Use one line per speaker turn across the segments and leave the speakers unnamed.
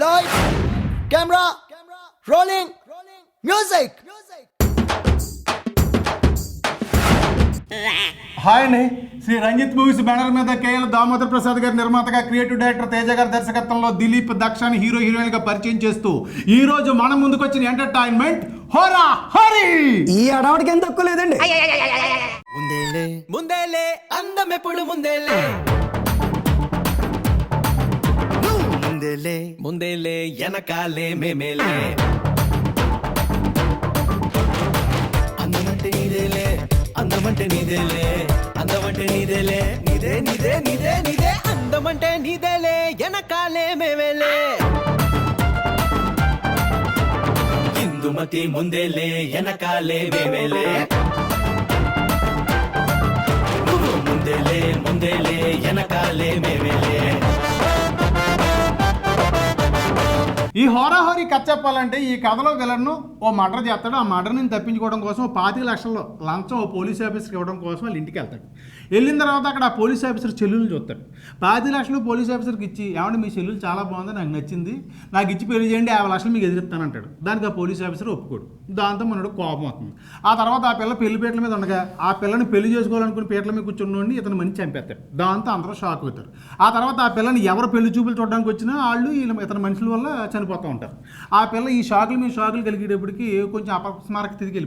Light camera rolling music.
Hi అండి. Shri Ranjith movies banner మీద KL Damodar Prasad గారి నిర్మాతగా, క్రియేటివ్ డైరెక్టర్ తేజ గారి దర్శకత్వంలో దిలీప్ దక్షాని హీరో హీరోయిన్ గా పరిచయం చేస్తూ ఈ రోజు మన ముందుకు వచ్చిన ఎంటర్టైన్మెంట్ హోరా హరి.
ఈ అడవాడికి ఏం తక్కువ లేదండి.
ముందేలే ముందేలే అందం ఎప్పుడు ముందేలే, ముందేలే ముందేలే వెనకాలే మేమేలే, అందమంటే నీదేలే, అందమంటే నీదేలే, అందమంటే నీదేలే, నీదే నీదే నీదే నీదే, అందమంటే నీదేలే వెనకాలే మేమేలే, ఇందుమతి ముందేలే వెనకాలే మేమేలే, ముందేలే ముందేలే వెనకాలే మేమేలే.
ఈ హోరా హోరీ కథ చెప్పాలంటే, ఈ కథలో విలన్ను ఓ మర్డర్ చేస్తాడు. ఆ మర్డర్ని తప్పించుకోవడం కోసం 25 లక్షలు లంచం ఓ పోలీస్ ఆఫీసర్కి ఇవ్వడం కోసం వాళ్ళ ఇంటికి వెళ్తాడు. వెళ్ళిన తర్వాత అక్కడ ఆ పోలీస్ ఆఫీసర్ చెల్లెలు చూస్తాడు. 25 లక్షలు పోలీస్ ఆఫీసర్కి ఇచ్చి, ఏమంటే మీ చెల్లెలు చాలా బాగుంది, నాకు నచ్చింది, నాకు ఇచ్చి పెళ్లి చేయండి, 50 లక్షలు మీకు ఎదిరిస్తానంటాడు. దానికి ఆ పోలీస్ ఆఫీసర్ ఒప్పుకోడు. దాంతో మనడు కోపం అవుతుంది. ఆ తర్వాత ఆ పిల్ల పెళ్లి పీటల మీద ఉండగా ఆ పిల్లని పెళ్లి చేసుకోవాలనుకుని పీటల మీద కూర్చుని ఇతను మంచి చంపేస్తాడు. దాంతో అందరూ షాక్ అవుతారు. ఆ తర్వాత ఆ పిల్లని ఎవరు పెళ్లి చూపులు చూడడానికి వచ్చినా వాళ్ళు ఇతని మనుషుల వల్ల చనిపోతూ ఉంటారు. ఆ పిల్ల ఈ షాకులు మీద షాకులు కలిగేటప్పటికి కొంచెం అపస్మారక స్థితికి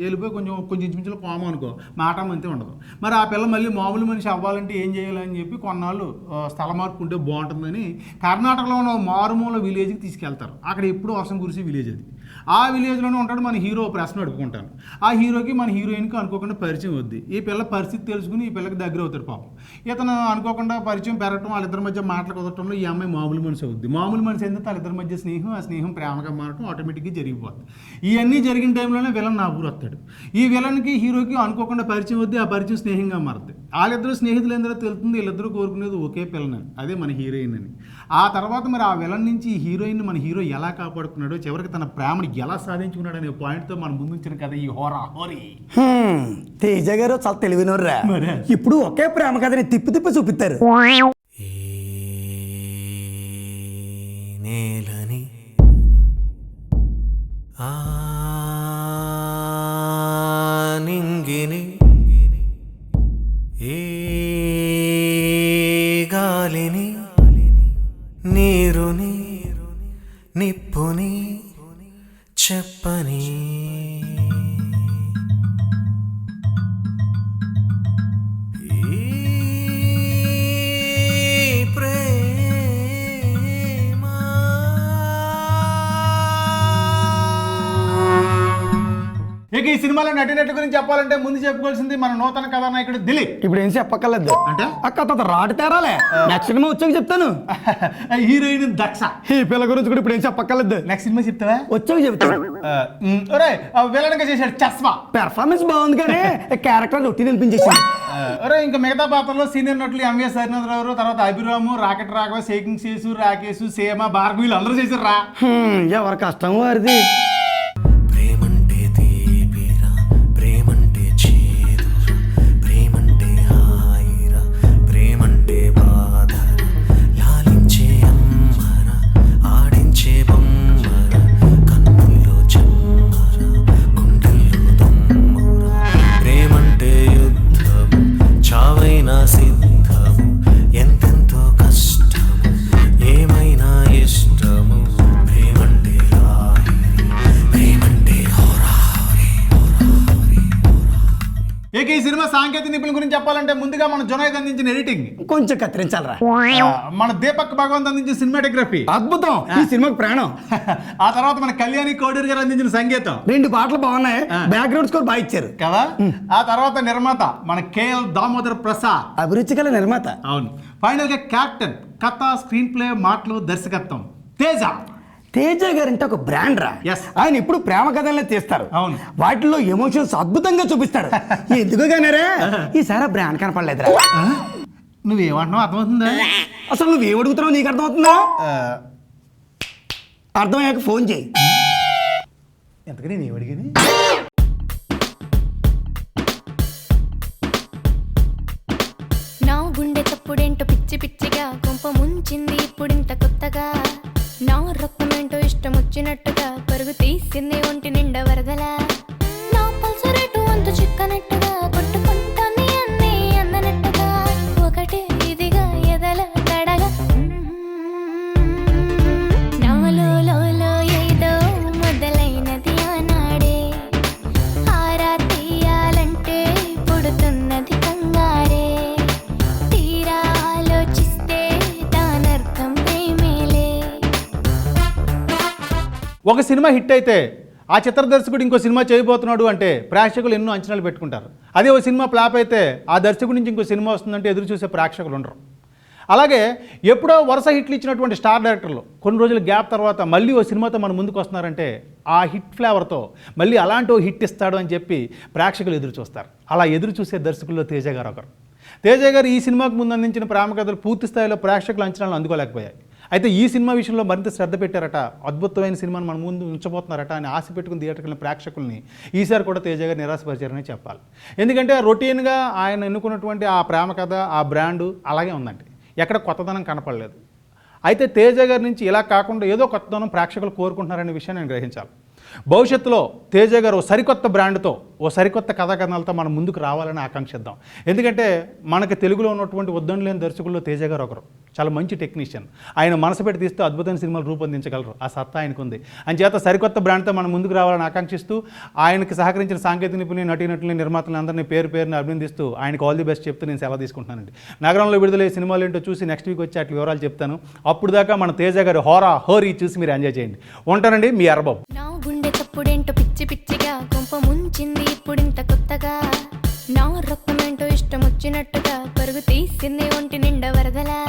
వెళ్ళిపోయి కొంచెం ఇంచుమించులో కోమం అనుకో, మాట అంతే ఉండదు. మరి ఆ పిల్ల మళ్ళీ మామూలు మనిషి అవ్వాలంటే ఏం చేయాలని చెప్పి కొన్నాళ్ళు స్థల మార్పు ఉంటే బాగుంటుందని కర్ణాటకలో ఉన్న మారుమూల విలేజ్కి తీసుకెళ్తారు. అక్కడ ఎప్పుడు వర్షం కురిసే విలేజ్ అది. ఆ విలేజ్లోనే ఉంటాడు మన హీరో. ప్రశ్న అడుపుకుంటాను. ఆ హీరోకి మన హీరోయిన్కి అనుకోకుండా పరిచయం వద్ది. ఈ పిల్ల పరిస్థితి తెలుసుకుని ఈ పిల్లకి దగ్గర అవుతాడు. పాపం ఇతను అనుకోకుండా పరిచయం పెరగటం, వాళ్ళిద్దరి మధ్య మాటలు కుదరటంలో ఈ అమ్మాయి మామూలు మనిషి అవుద్ది. మామూలు మనిషి ఏంటంటే వాళ్ళిద్దరి మధ్య స్నేహం, ఆ స్నేహం ప్రేమగా మారటం ఆటోమేటిక్గా జరిగిపోతుంది. ఇవన్నీ జరిగిన టైంలోనే విలన్ నా ఊరు వస్తాడు. ఈ విలన్కి హీరోకి అనుకోకుండా పరిచయం వద్ది. ఆ పరిచయం స్నేహంగా మారుతుంది. వాళ్ళిద్దరు స్నేహితులు ఏందో తెలుస్తుంది, వీళ్ళిద్దరూ కోరుకునేది ఒకే పిల్లని, అదే మన హీరోయిన్ అని. ఆ తర్వాత మరి ఆ విలన్ నుంచి ఈ హీరోయిన్ మన హీరో ఎలా కాపాడుకున్నాడో, చివరికి తన ప్రేమని ఎలా సాధించుకున్నాడు అనే పాయింట్తో మనం ముందుంచిన కథ ఈ హోరా హోరీ.
తేజ గారు చాలా తెలివినోర్రా. ఇప్పుడు ఒకే ప్రేమ కథని తిప్పి తిప్పి చూపిస్తారు.
నేలని ఆ నింగిని ఏ గాలిని నీరుని నిప్పుని చెప్పని
ఇక ఈ సినిమాలో నటినట్టు గురించి చెప్పాలంటే ముందు చెప్పుకోవాల్సింది మన నూతన కథానాయకుడు దిలీప్.
ఇప్పుడు ఏం చెప్పక్కర్లేదు
అంటే
అక్క రాటు తేరాలే. నెక్స్ట్ సినిమా వచ్చాక చెప్తాను.
హీరోయిన్ దక్ష.
ఈ పిల్ల గురించి కూడా ఇప్పుడు ఏం చెప్పక్కర్లేదు.
నెక్స్ట్ సినిమా చెప్తావా?
వచ్చాక చెప్తాను.
విలన్గా చేశాడు చస్మా.
పెర్ఫార్మెన్స్ బాగుంది కానీ క్యారెక్టర్ రొట్టి నిలిపించేసింది.
ఇంకా మిగతా పాత్రలో సీనియర్ నటులు ఎంవిఎస్ సరినాథరావు, తర్వాత అభిరాము, రాకెట్ రాఘవ, షేకింగ్ శేషు, రాకేష్, సేమ, భార్గవి వీళ్ళు అందరూ చేశారు రా.
ఎవరి కష్టం వారిది.
ఇక ఈ సినిమా సాంకేతిక నిపుణుల గురించి చెప్పాలంటే ముందుగా మన జునైద్ అందించిన ఎడిటింగ్
కొంచెం కత్తిరించాలరా.
మన దీపక్ భగవంత్ అందించిన సినిమాటోగ్రఫీ
అద్భుతం, ఈ సినిమాకి ప్రాణం.
ఆ తర్వాత మన కళ్యాణి కోడూరి గారు అందించిన సంగీతం.
2 పాటలు బాగున్నాయి, బ్యాక్గ్రౌండ్ స్కోర్ బాగా ఇచ్చారు
కదా. ఆ తర్వాత నిర్మాత మన కేఎల్ దామోదర్ ప్రసాద్,
అభిరుచి గల నిర్మాత.
అవును. ఫైనల్ గా క్యాప్టెన్, కథ, స్క్రీన్ ప్లే, మాటలు, దర్శకత్వం తేజ.
తేజ గారు అంటే ఒక బ్రాండ్ రా. ఆయన ఇప్పుడు ప్రేమ కథలనే తీస్తారు.
అవును.
వాటిలో ఎమోషన్స్ అద్భుతంగా చూపిస్తాడు. ఎందుకుగానే ఈసారి బ్రాండ్ కనపడలేదురా.
నువ్వేమంటున్నావు అర్థమవుతుందా?
అసలు నువ్వేం అడుగుతున్నావు నీకు అర్థమవుతుందా? అర్థమయ్యాక ఫోన్ చేయి.
ఎంతకని నేను అడిగేది.
నా గుండె తప్పుడేంటో పిచ్చి పిచ్చిగా కొంప ముంచింది ఇప్పుడింత కొత్తగా. నా వచ్చినట్టుగా పరుగు తీసింది ఒంటి నిండా వరదలా నా పల్సు రేటు అంత చిక్కనట్టుగా కొట్టుకుంటాన్ని అన్నీ అందనట్టుగా ఒకటే ఇదిగా ఎదల తడగా నాలో లోలో ఏదో మొదలైనది ఆనాడే ఆరా తీయాలంటే పుడుతున్నది కంగారే తీరా ఆలోచిస్తే దానర్థం ప్రేమేలే.
ఒక సినిమా హిట్ అయితే ఆ చిత్ర దర్శకుడు ఇంకో సినిమా చేయబోతున్నాడు అంటే ప్రేక్షకులు ఎన్నో అంచనాలు పెట్టుకుంటారు. అదే ఓ సినిమా ఫ్లాప్ అయితే ఆ దర్శకుడి నుంచి ఇంకో సినిమా వస్తుందంటే ఎదురు చూసే ప్రేక్షకులు ఉండరు. అలాగే ఎప్పుడో వరుస హిట్లు ఇచ్చినటువంటి స్టార్ డైరెక్టర్లు కొన్ని రోజుల గ్యాప్ తర్వాత మళ్ళీ ఓ సినిమాతో మన ముందుకు వస్తున్నారంటే ఆ హిట్ ఫ్లేవర్తో మళ్ళీ అలాంటి ఓ హిట్ ఇస్తాడు అని చెప్పి ప్రేక్షకులు ఎదురు చూస్తారు. అలా ఎదురు చూసే దర్శకుల్లో తేజ గారు ఒకరు. తేజ గారు ఈ సినిమాకు ముందు అందించిన ప్రేమ కథలు పూర్తి స్థాయిలో ప్రేక్షకుల అంచనాలను అందుకోలేకపోయాయి. అయితే ఈ సినిమా విషయంలో మరింత శ్రద్ధ పెట్టారట, అద్భుతమైన సినిమాను మన ముందు ఉంచబోతున్నారట అని ఆశ పెట్టుకుని థియేటర్కి వెళ్ళిన ప్రేక్షకుల్ని ఈసారి కూడా తేజ గారు నిరాశపరిచారని చెప్పాలి. ఎందుకంటే రొటీన్గా ఆయన ఎన్నుకున్నటువంటి ఆ ప్రేమ కథ, ఆ బ్రాండు అలాగే ఉందండి, ఎక్కడ కొత్తదనం కనపడలేదు. అయితే తేజ గారి నుంచి ఇలా కాకుండా ఏదో కొత్తదనం ప్రేక్షకులు కోరుకుంటున్నారనే విషయాన్ని నేను గ్రహించాలి. భవిష్యత్తులో తేజ గారు ఓ సరికొత్త బ్రాండ్తో ఓ సరికొత్త కథాకథనాలతో మనం ముందుకు రావాలని ఆకాంక్షిద్దాం. ఎందుకంటే మనకి తెలుగులో ఉన్నటువంటి ఉద్దండు లేని దర్శకుల్లో తేజ గారు ఒకరు. చాలా మంచి టెక్నీషియన్. ఆయన మనసు పెట్టి తీస్తే అద్భుతమైన సినిమాలు రూపొందించగలరు. ఆ సత్తా ఆయనకు ఉంది. అంచేత సరికొత్త బ్రాండ్తో మనం ముందుకు రావాలని ఆకాంక్షిస్తూ ఆయనకి సహకరించిన సాంకేతిక నిపుణులు, నటీనటులని, నిర్మాతలను అందరినీ పేరుని అభినందిస్తూ ఆయనకు ఆల్ ది బెస్ట్ చెప్తూ నేను సెలవు తీసుకుంటున్నానండి. నగరంలో విడుదలయ్యే సినిమాలు ఏంటో చూసి నెక్స్ట్ వీక్ వచ్చి అట్లా వివరాలు చెప్తాను. అప్పుడు దాకా మన తేజ గారు హోరీ చూసి మీరు ఎంజాయ్ చేయండి. ఉంటానండి, మీ అరబాబు.
నా గుండె చప్పుడేంటో పిచ్చి పిచ్చిగా కొంప ముంచింది ఇప్పుడింత కొత్తగా నా రక్తమేంటో ఇష్టం వచ్చినట్టుగా పరుగు తీసింది ఒంటి నిండా వరదలా